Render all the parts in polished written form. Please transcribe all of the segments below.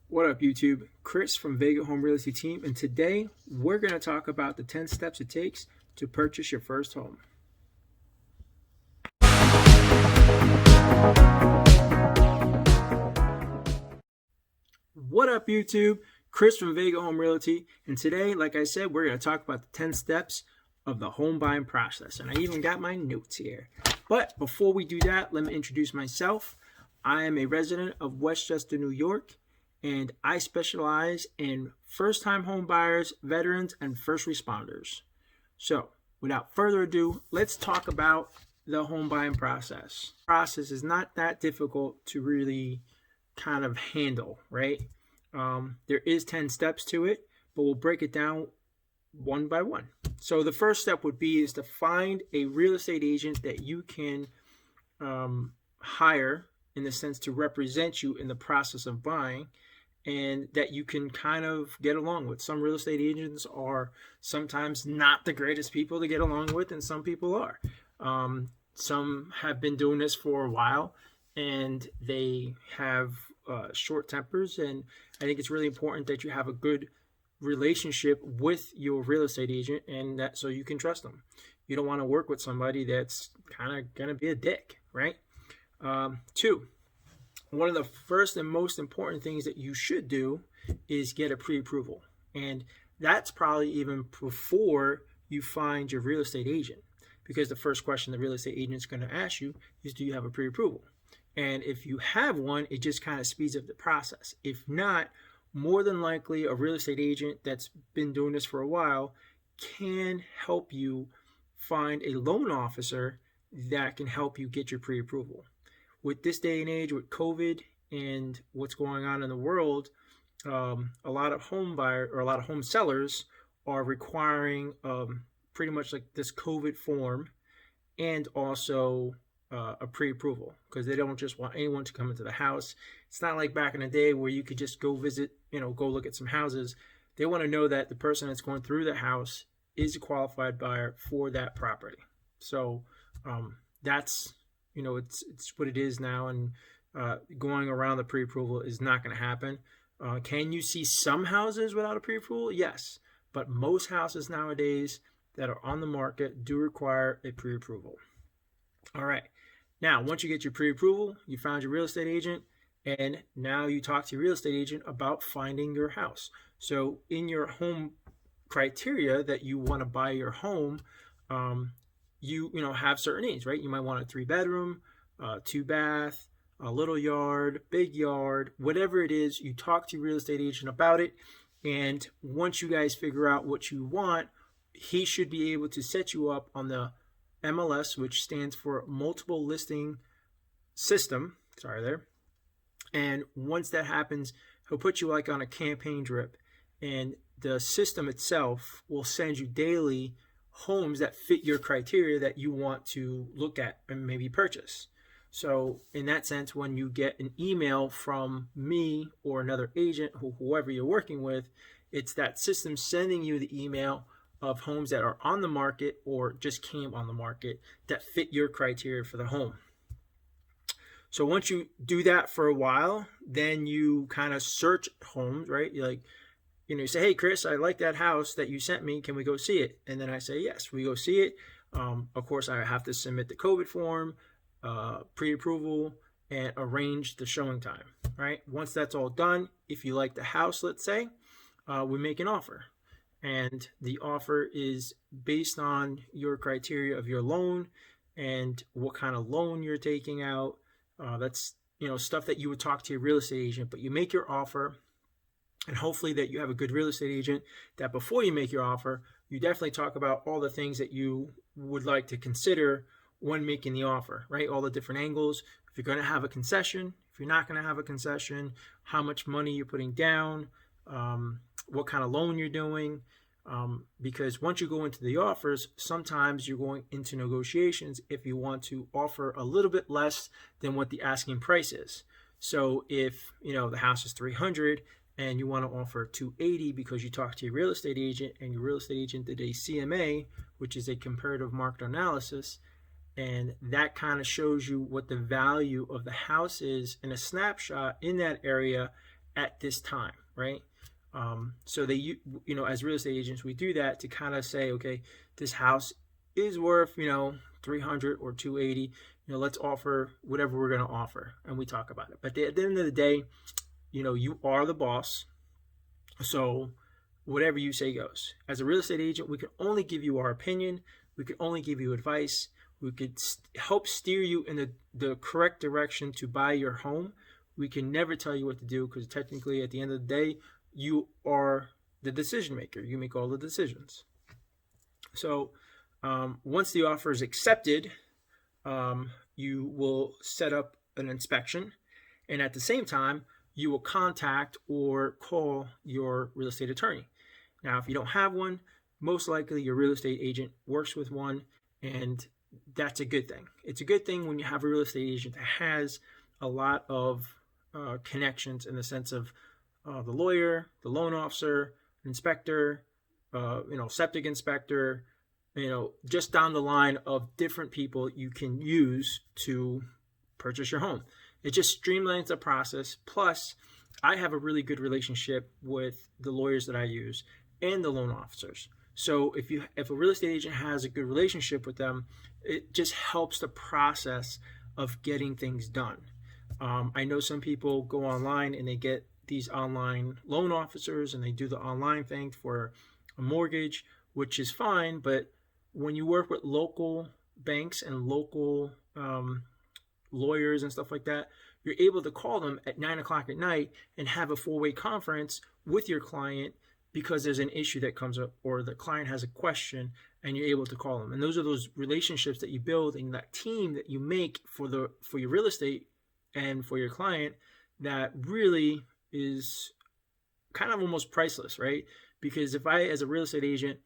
What up, YouTube? Chris from Vega Home Realty Team, and today we're going to talk about the 10 steps it takes to purchase your first home. What up, YouTube? Chris from Vega Home Realty, and today, like I said, we're going to talk about the 10 steps of the home buying process, and I even got my notes here. But before we do that, let me introduce myself. I am a resident of Westchester, New York, and I specialize in first-time home buyers, veterans, and first responders. So, without further ado, let's talk about the home buying process. The process is not that difficult to really kind of handle, right? There is 10 steps to it, but we'll break it down one by one. So the first step would be is to find a real estate agent that you can hire, in the sense to represent you in the process of buying, and that you can kind of get along with. Some real estate agents are sometimes not the greatest people to get along with, and some people are. Some have been doing this for a while, and they have short tempers, and I think it's really important that you have a good relationship with your real estate agent, and that so you can trust them. You don't want to work with somebody that's kind of going to be a dick, right? Two, one of the first and most important things that you should do is get a pre-approval. And that's probably even before you find your real estate agent, because the first question the real estate agent is going to ask you is, do you have a pre-approval? And if you have one, it just kind of speeds up the process. If not, more than likely a real estate agent that's been doing this for a while can help you find a loan officer that can help you get your pre-approval. With this day and age, with COVID and what's going on in the world, a lot of home buyers or a lot of home sellers are requiring pretty much like this COVID form, and also a pre-approval, because they don't just want anyone to come into the house. It's not like back in the day where you could just go visit, go look at some houses. They want to know that the person that's going through the house is a qualified buyer for that property. So that's, it's what it is now, and going around the pre-approval is not going to happen. Can you see some houses without a pre-approval? Yes, but most houses nowadays that are on the market do require a pre-approval. All right. Now, once you get your pre-approval, you found your real estate agent, and now you talk to your real estate agent about finding your house. So in your home criteria that you want to buy your home, you have certain needs, right? You might want a 3-bedroom, 2-bath, a little yard, big yard, whatever it is. You talk to your real estate agent about it, and once you guys figure out what you want, he should be able to set you up on the MLS, which stands for Multiple Listing System. And once that happens, he'll put you like on a campaign drip, and the system itself will send you daily homes that fit your criteria that you want to look at and maybe purchase. So in that sense, when you get an email from me or another agent, whoever you're working with, it's that system sending you the email of homes that are on the market or just came on the market that fit your criteria for the home. So once you do that for a while, then you kind of search homes, right? You say, hey, Chris, I like that house that you sent me. Can we go see it? And then I say, yes, we go see it. Of course, I have to submit the COVID form, pre-approval, and arrange the showing time, right? Once that's all done, if you like the house, let's say, we make an offer. And the offer is based on your criteria of your loan and what kind of loan you're taking out. That's stuff that you would talk to your real estate agent, but you make your offer, and hopefully that you have a good real estate agent that before you make your offer, you definitely talk about all the things that you would like to consider when making the offer, right? All the different angles. If you're going to have a concession, if you're not going to have a concession, how much money you're putting down, what kind of loan you're doing, because once you go into the offers, sometimes you're going into negotiations if you want to offer a little bit less than what the asking price is. So if the house is $300 and you want to offer $280 because you talked to your real estate agent, and your real estate agent did a CMA, which is a comparative market analysis, and that kind of shows you what the value of the house is in a snapshot in that area at this time, right? So they, you know, as real estate agents, we do that to kind of say, okay, this house is worth, you know, 300 or 280. You know, let's offer whatever we're going to offer, and we talk about it. But at the end of the day, you know, you are the boss, so whatever you say goes. As a real estate agent, we can only give you our opinion. We can only give you advice. We could help steer you in the correct direction to buy your home. We can never tell you what to do, because technically at the end of the day, you are the decision maker. You make all the decisions. So once the offer is accepted, you will set up an inspection, and at the same time, you will contact or call your real estate attorney. Now, if you don't have one, most likely your real estate agent works with one, and that's a good thing. It's a good thing when you have a real estate agent that has a lot of connections, in the sense of the lawyer, the loan officer, inspector, you know, septic inspector, you know, just down the line of different people you can use to purchase your home. It just streamlines the process. Plus, I have a really good relationship with the lawyers that I use and the loan officers. So if a real estate agent has a good relationship with them, it just helps the process of getting things done. I know some people go online and they get these online loan officers, and they do the online thing for a mortgage, which is fine. But when you work with local banks and local lawyers and stuff like that, you're able to call them at 9 o'clock at night and have a 4-way conference with your client, because there's an issue that comes up or the client has a question, and you're able to call them. And those are those relationships that you build, and that team that you make for your real estate and for your client, that really is kind of almost priceless, right? Because if I, as a real estate agent,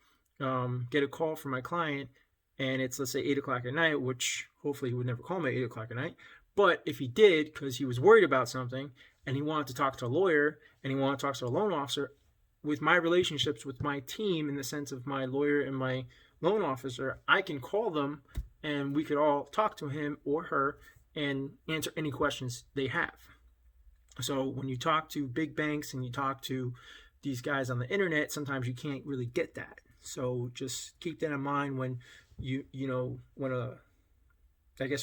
get a call from my client, and it's, let's say, 8 o'clock at night, which hopefully he would never call me at 8 o'clock at night, but if he did, because he was worried about something and he wanted to talk to a lawyer and he wanted to talk to a loan officer, with my relationships with my team, in the sense of my lawyer and my loan officer, I can call them and we could all talk to him or her and answer any questions they have. So when you talk to big banks and you talk to these guys on the internet, sometimes you can't really get that. So just keep that in mind when when a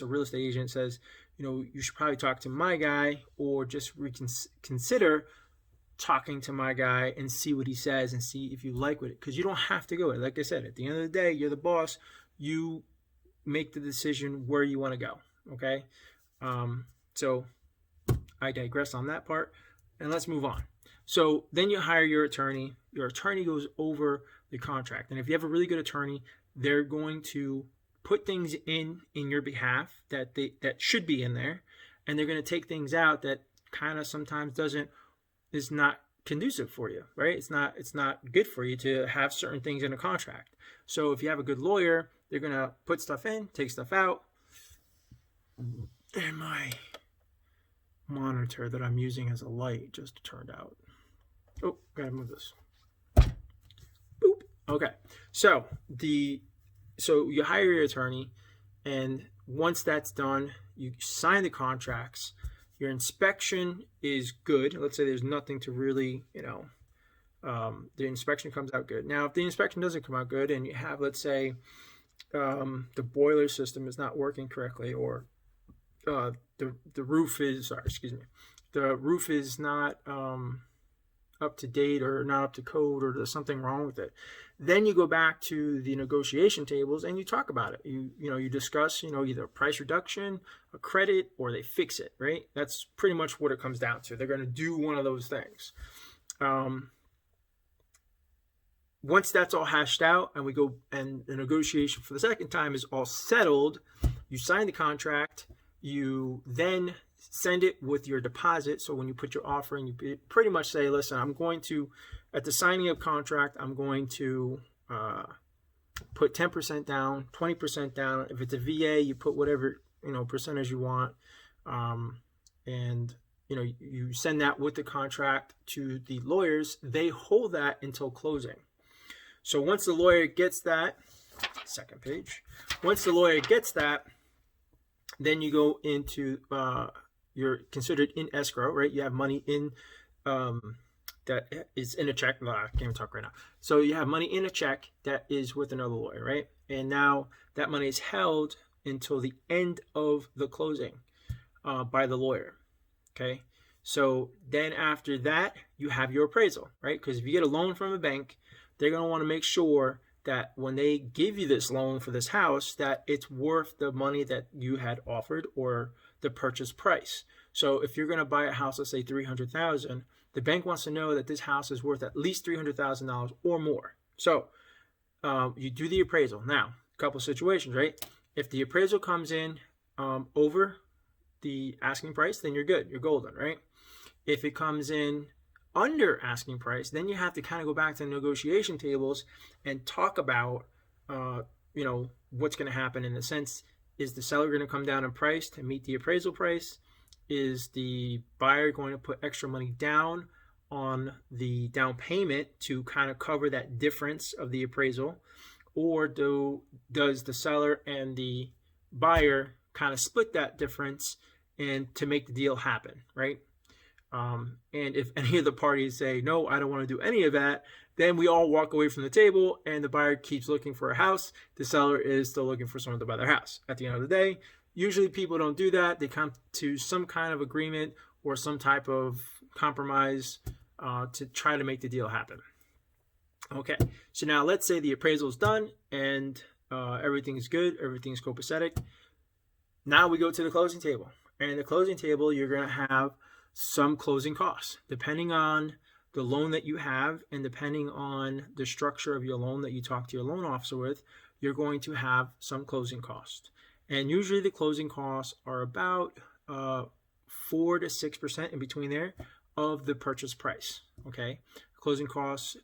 real estate agent says, you know, you should probably talk to my guy, or just consider talking to my guy and see what he says and see if you like with it. Because you don't have to go. Like I said, at the end of the day, you're the boss. You make the decision where you want to go. Okay. So I digress on that part, and let's move on. So then you hire your attorney. Your attorney goes over the contract. And if you have a really good attorney, they're going to put things in your behalf that should be in there. And they're going to take things out that kind of sometimes is not conducive for you, right? It's not good for you to have certain things in a contract. So if you have a good lawyer, they're going to put stuff in, take stuff out. And my monitor that I'm using as a light just turned out. Oh, gotta move this. Boop. Okay. So you hire your attorney, and once that's done, you sign the contracts. Your inspection is good. Let's say there's nothing to really, the inspection comes out good. Now, if the inspection doesn't come out good and you have, let's say, the boiler system is not working correctly, or the roof is not up to date, or not up to code, or there's something wrong with it, then you go back to the negotiation tables and you talk about it. You discuss, either a price reduction, a credit, or they fix it, right? That's pretty much what it comes down to. They're going to do one of those things. Once that's all hashed out and we go, and the negotiation for the second time is all settled, you sign the contract. You then send it with your deposit. So when you put your offer in, you pretty much say, listen, I'm going to, at the signing of contract, I'm going to put 10% down, 20% down. If it's a VA, you put whatever, percentage you want. And you send that with the contract to the lawyers. They hold that until closing. So once the lawyer gets that, second page, once the lawyer gets that, then you go into, you're considered in escrow, right? You have money in that is in a check. I can't even talk right now. So you have money in a check that is with another lawyer, right? And now that money is held until the end of the closing by the lawyer. Okay. So then after that, you have your appraisal, right? Because if you get a loan from a bank, they're going to want to make sure that when they give you this loan for this house, that it's worth the money that you had offered or the purchase price. So if you're going to buy a house, let's say $300,000, the bank wants to know that this house is worth at least $300,000 or more. So you do the appraisal. Now, a couple of situations, right? If the appraisal comes in over the asking price, then you're good. You're golden, right? If it comes in under asking price, then you have to kind of go back to the negotiation tables and talk about, what's going to happen in the sense, is the seller going to come down in price to meet the appraisal price? Is the buyer going to put extra money down on the down payment to kind of cover that difference of the appraisal? Or does the seller and the buyer kind of split that difference and to make the deal happen, right? And if any of the parties say, no, I don't want to do any of that, then we all walk away from the table and the buyer keeps looking for a house. The seller is still looking for someone to buy their house. At the end of the day, usually people don't do that. They come to some kind of agreement or some type of compromise to try to make the deal happen. Okay, so now let's say the appraisal is done and everything's good, everything's copacetic. Now we go to the closing table. And in the closing table, you're going to have some closing costs. Depending on the loan that you have and depending on the structure of your loan that you talk to your loan officer with, you're going to have some closing costs. And usually the closing costs are about 4 to 6% in between there of the purchase price. Okay, closing costs,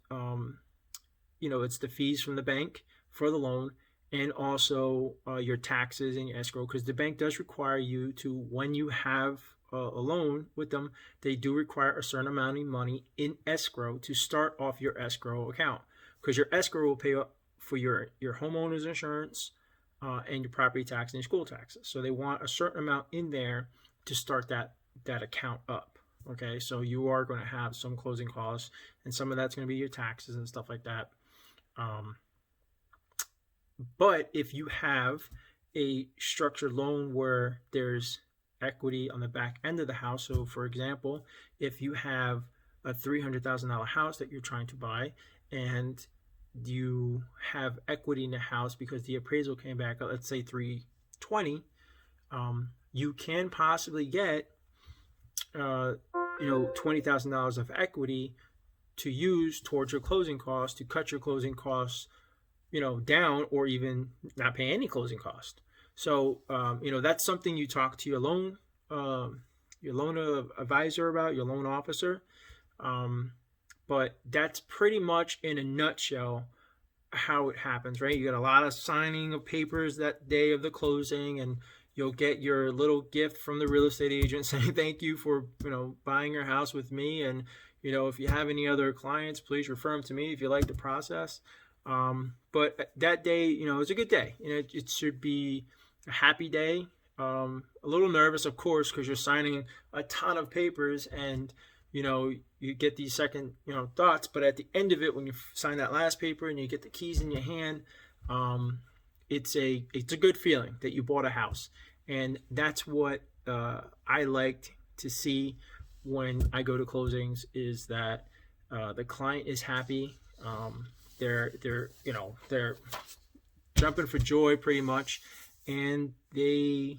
it's the fees from the bank for the loan, and also your taxes and your escrow, because the bank does require you to, when you have a loan with them, they do require a certain amount of money in escrow to start off your escrow account, because your escrow will pay for your homeowner's insurance and your property tax and your school taxes. So they want a certain amount in there to start that account up. Okay, so you are going to have some closing costs, and some of that's going to be your taxes and stuff like that. But if you have a structured loan where there's equity on the back end of the house, so for example, if you have a $300,000 house that you're trying to buy and you have equity in the house because the appraisal came back, let's say $320,000, you can possibly get $20,000 of equity to use towards your closing costs, to cut your closing costs down, or even not pay any closing cost. So that's something you talk to your loan advisor about, your loan officer. But that's pretty much in a nutshell how it happens, right? You got a lot of signing of papers that day of the closing, and you'll get your little gift from the real estate agent saying thank you for buying your house with me, and if you have any other clients, please refer them to me if you like the process. But that day, it's a good day. It should be a happy day. A little nervous, of course, because you're signing a ton of papers, and you get these second thoughts. But at the end of it, when you sign that last paper and you get the keys in your hand, it's a good feeling that you bought a house. And that's what I liked to see when I go to closings, is that the client is happy. They're jumping for joy pretty much, and it's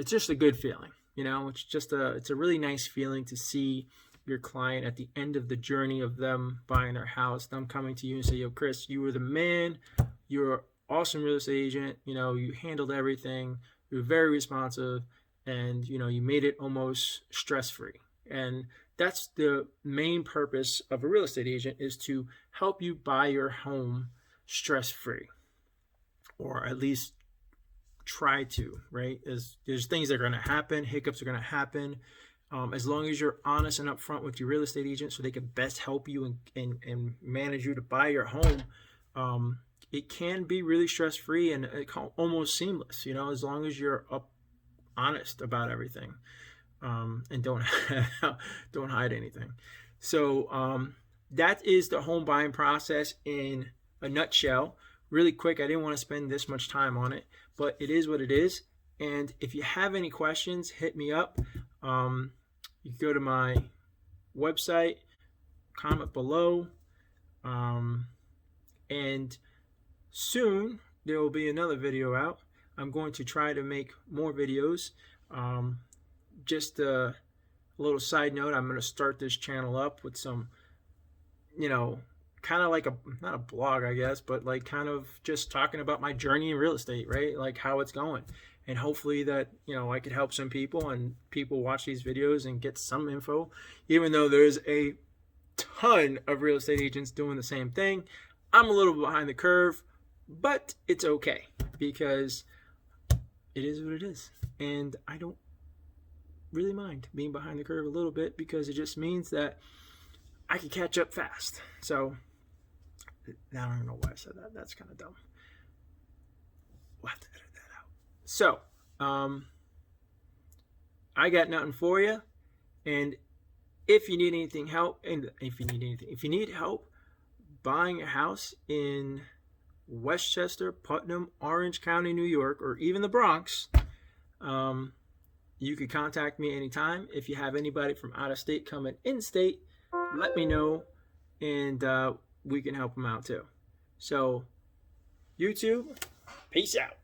just a good feeling. It's a really nice feeling to see your client at the end of the journey of them buying their house, them coming to you and say, yo, Chris, you were the man. You're an awesome real estate agent. You handled everything. You were very responsive, and you made it almost stress-free. And that's the main purpose of a real estate agent, is to help you buy your home stress-free, or at least try to, right? There's things that are going to happen, hiccups are going to happen. As long as you're honest and upfront with your real estate agent so they can best help you and manage you to buy your home, it can be really stress-free and almost seamless, as long as you're honest about everything. and don't don't hide anything. So that is the home buying process in a nutshell. Really quick, I didn't want to spend this much time on it, but it is what it is. And if you have any questions, hit me up. You can go to my website, comment below, and soon there will be another video out. I'm going to try to make more videos. Just a little side note, I'm going to start this channel up with some, kind of like not a blog, I guess, but like kind of just talking about my journey in real estate, right? Like how it's going. And hopefully that, I could help some people and people watch these videos and get some info, even though there's a ton of real estate agents doing the same thing. I'm a little behind the curve, but it's okay because it is what it is. And I don't really mind being behind the curve a little bit because it just means that I can catch up fast. So I don't even know why I said that. That's kind of dumb. We'll have to edit that out. So I got nothing for you. And if you need anything help, if you need help buying a house in Westchester, Putnam, Orange County, New York, or even the Bronx, you can contact me anytime. If you have anybody from out of state coming in state, let me know, and we can help them out too. So, YouTube, peace out.